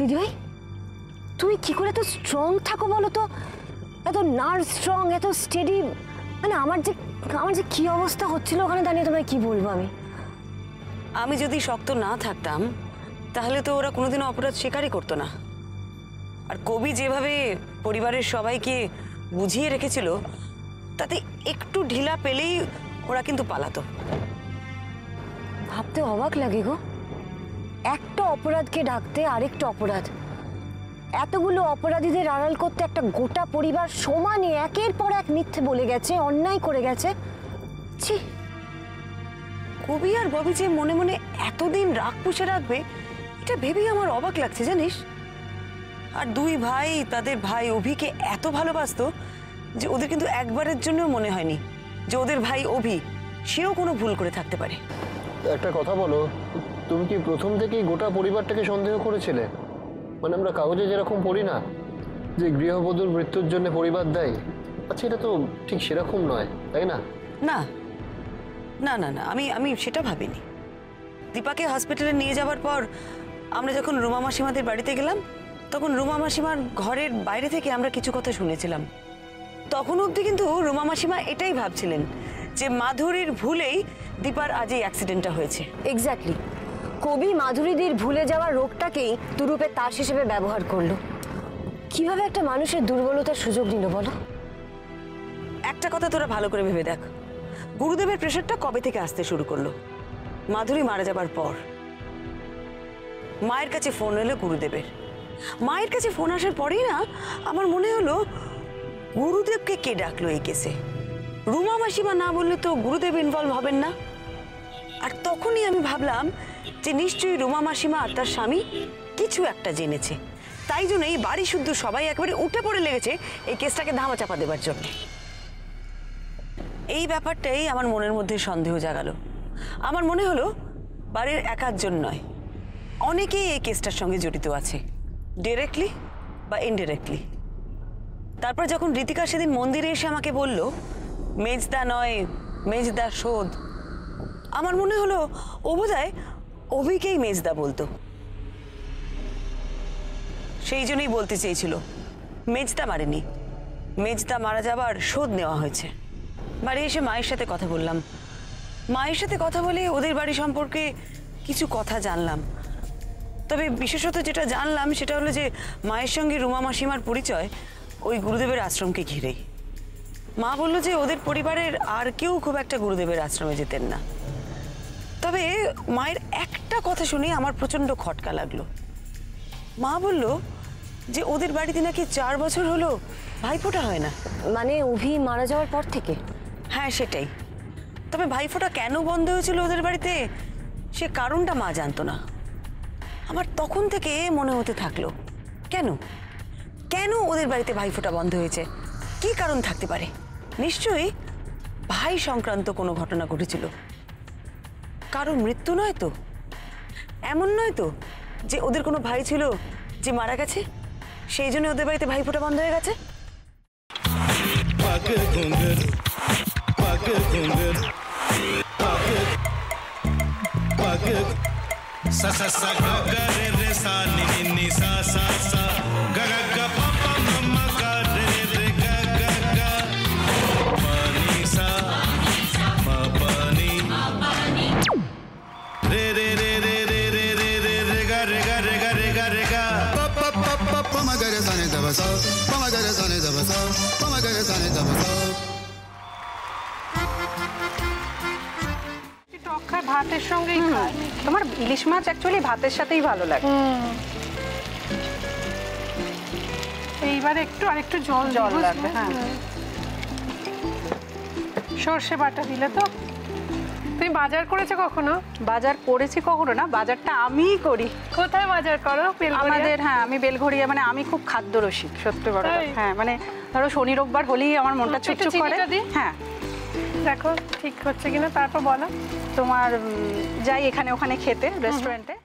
দিদিভাই তুমি কি করে এত স্ট্রং থাকো বলো তো? এত নার্ভ স্ট্রং, এত স্টেডি। মানে আমার যে কি অবস্থা হচ্ছিল ওখানে দাঁড়িয়ে তোমায় কি বলবো আমি। আমি যদি শক্ত না থাকতাম তাহলে তো ওরা কোনোদিনও অপরাধ স্বীকারই করতো না। আর কবি যেভাবে পরিবারের সবাইকে বুঝিয়ে রেখেছিল তাতে একটু ঢিলা পেলেই ওরা কিন্তু পালাতো। ভাবতে অবাক লাগে গো, একটা অপরাধকে ঢাকতে আরেকটা অপরাধ, এতগুলো অপরাধীদের আড়াল করতে একটা গোটা পরিবার সমানে একের পর এক মিথ্যে বলে গেছে, অন্যায় করে গেছে। ছি, কবি আর ববি যে মনে মনে এতদিন রাগ পুষে রাখবে এটা ভেবেই আমার অবাক লাগছে জানিস। আর দুই ভাই তাদের ভাই অভিকে এত ভালোবাসতো যে ওদের কিন্তু একবারের জন্য মনে হয়নি যে ওদের ভাই অভি সেও কোনো ভুল করে থাকতে পারে। একটা কথা বলো, তুমি কি প্রথম থেকেই গোটা পরিবারটাকে সন্দেহ করেছিলে? মানে আমরা কাগজে যেরকম পড়ি না যে গৃহবধূর মৃত্যুর জন্য পরিবার দায়ী, আচ্ছা এটা তো ঠিক সেরকম নয়, তাই না? না না না না, আমি সেটা ভাবিনি। দীপাকে হসপিটালে নিয়ে যাওয়ার পর আমরা যখন রুমা মাসিমাদের বাড়িতে গেলাম তখন রুমা মাসিমার ঘরের বাইরে থেকে আমরা কিছু কথা শুনেছিলাম। তখন অবধি কিন্তু রুমা মাসিমা এটাই ভাবছিলেন যে মাধুরীর ভুলেই দীপার আজ এই অ্যাক্সিডেন্টটা হয়েছে। এক্স্যাক্টলি, কবি মাধুরীদির ভুলে যাওয়া রোগটাকেই তুরুপের তাস হিসেবে ব্যবহার করলো। কিভাবে একটা মানুষের দুর্বলতার সুযোগ নিল বলো? একটা কথা তোরা ভালো করে ভেবে দেখ, গুরুদেবের প্রেশারটা কবে থেকে আসতে শুরু করলো? মাধুরী মারা যাবার পর মায়ের কাছে ফোন এলো গুরুদেবের। মায়ের কাছে ফোন আসার পরেই না আমার মনে হলো গুরুদেবকে কে ডাকলো এই কেসে। রুমা মাসিমা না বললে তো গুরুদেব ইনভলভ হবেন না। আর তখনই আমি ভাবলাম যে নিশ্চয়ই রুমা মাসিমা আর তার স্বামী কিছু একটা জেনেছে, তাই জন্য এই বাড়ি শুদ্ধ সবাই একেবারে উঠে পড়ে লেগেছে এই কেসটাকে ধামাচাপা দেবার জন্য। এই ব্যাপারটাই আমার মনের মধ্যে সন্দেহ জাগালো। আমার মনে হলো বাড়ির একাধজন নয়, অনেকেই এই কেসটার সঙ্গে জড়িত আছে, ডিরেক্টলি বা ইনডিরেক্টলি। তারপর যখন ঋতিকা সেদিন মন্দিরে এসে আমাকে বলল মেজদা নয় মেজদা শোধ, আমার মনে হলো ও বোধহয় অভিকেই মেজদা বলতো। সেই জন্যই বলতে চেয়েছিল মেজদা মারেনি, মেজদা মারা যাবার শোধ নেওয়া হয়েছে। বাড়ি এসে মায়ের সাথে কথা বললাম, মায়ের সাথে কথা বলে ওদের বাড়ি সম্পর্কে কিছু কথা জানলাম। তবে বিশেষত যেটা জানলাম সেটা হলো যে মায়ের সঙ্গে রুমা মাসিমার পরিচয় ওই গুরুদেবের আশ্রমকে ঘিরেই। মা বলল যে ওদের পরিবারের আর কেউ খুব একটা গুরুদেবের আশ্রমে যেতেন না। তবে মায়ের একটা কথা শুনে আমার প্রচণ্ড খটকা লাগলো। মা বলল যে ওদের বাড়িতে নাকি 4 বছর হলো ভাইফোঁটা হয় না। মানে অভি মারা যাওয়ার পর থেকে? হ্যাঁ সেটাই। তবে ভাইফোঁটা কেন বন্ধ হয়েছিল ওদের বাড়িতে সে কারণটা মা জানতো না। আমার তখন থেকে মনে হতে থাকলো কেন কেন ওদের বাড়িতে ভাইফোঁটা বন্ধ হয়েছে, কি কারণ থাকতে পারে? নিশ্চয়ই ভাই সংক্রান্ত কোনো ঘটনা ঘটেছিল। কারো মৃত্যু নয় তো, এমন নয় তো যে ওদের কোনো ভাই ছিল যে মারা গেছে সেই জন্য ওদের বাড়িতে ভাইফোঁটা বন্ধ হয়ে গেছে। sa sa sa ga ga re re sa ni ni ni sa sa sa ga ga ga pa pa ma ma ga re re ga ga ga pa ni sa ma pa ni re re re re re re re re re ga re ga re ga re ga re ga pa pa pa pa pa ma ga re sa ni da ba sa pa ma ga re sa ni da ba sa pa ma ga re sa ni da ba sa। ভাতের সঙ্গেই খায়। তোমার ইলিশ মাছ actually ভাতের সাথেই ভালো লাগে। এইবার আরেকটু জল লাগবে। হ্যাঁ, সর্ষে বাটা দিলে তো। তুমি বাজার করেছো কখনো? বাজার করেছি কখনো না, বাজারটা আমিই করি। কোথায় বাজার করো? আমাদের, হ্যাঁ আমি বেলঘড়িয়া, মানে আমি খুব খাদ্য রসিক সত্যি বড়। হ্যাঁ মানে ধরো শনি রোববার হলেই আমার মনটা চুপচুপ করে। হ্যাঁ দেখো ঠিক হচ্ছে কিনা, তারপর বলো। তোমার যাই এখানে ওখানে খেতে রেস্টুরেন্টে।